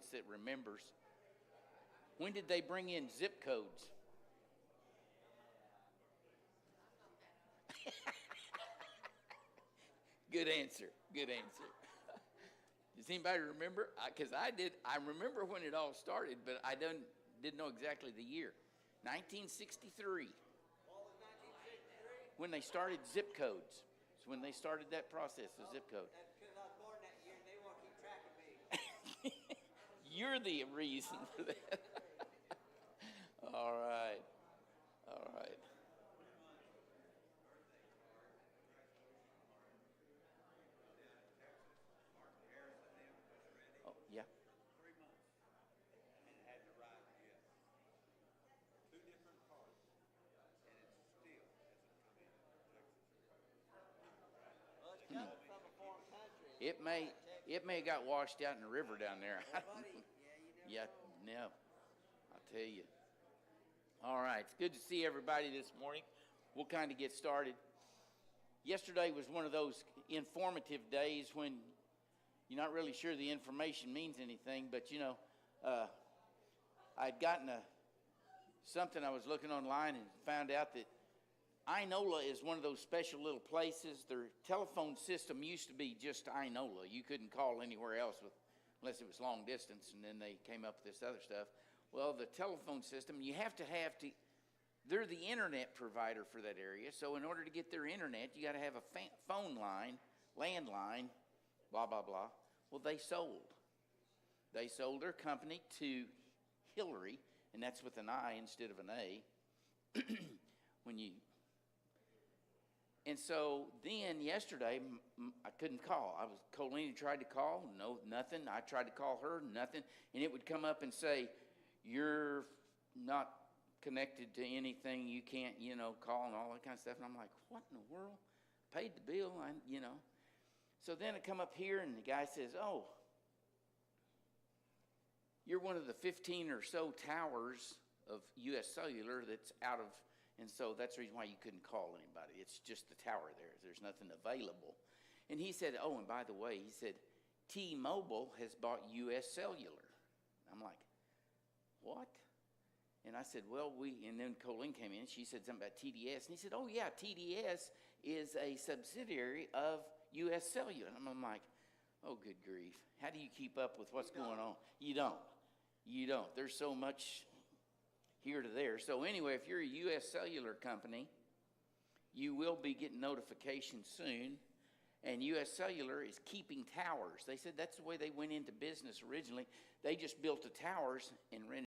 audience that remembers. When did they bring in zip codes? Good answer. Good answer. Does anybody remember? Because I did. I remember when it all started, but I didn't know exactly the year. 1963. When they started zip codes. It's when they started that process of zip code. That's because I was born that year and they won't keep track of me. You're the reason for that. All right. All right. Oh, yeah. 3 months. And it hadn't arrived yet. 2 different parts. And it still hasn't come in Texas. Well, it's coming from a foreign country. It may have got washed out in the river down there. Well, buddy, you Yeah, never know. no. I'll tell you. All right. It's good to see everybody this morning. We'll kind of get started. Yesterday was one of those informative days when you're not really sure the information means anything, but I'd gotten something. I was looking online and found out that Inola is one of those special little places. Their telephone system used to be just Inola. You couldn't call anywhere else unless it was long distance, and then they came up with this other stuff. Well, the telephone system, you have to they're the internet provider for that area. So in order to get their internet, you got to have a phone line, landline, blah, blah, blah. Well, they sold. They sold their company to Hillary, and that's with an I instead of an A. And so then yesterday, I couldn't call. Colleen tried to call, no, nothing. I tried to call her, nothing. And it would come up and say, you're not connected to anything. You can't, call and all that kind of stuff. And I'm like, what in the world? Paid the bill, So then it come up here and the guy says, oh, you're one of the 15 or so towers of U.S. Cellular that's out of, and so that's the reason why you couldn't call anybody. It's just the tower there. There's nothing available. And he said, oh, and by the way, he said, T-Mobile has bought U.S. Cellular. I'm like, what? And I said, well, and then Colleen came in, she said something about TDS. And he said, oh, yeah, TDS is a subsidiary of U.S. Cellular. And I'm like, oh, good grief. How do you keep up with what's going on? You don't. You don't. There's so much here to there. So anyway, if you're a U.S. Cellular company, you will be getting notifications soon. And U.S. Cellular is keeping towers. They said that's the way they went into business originally. They just built the towers and rented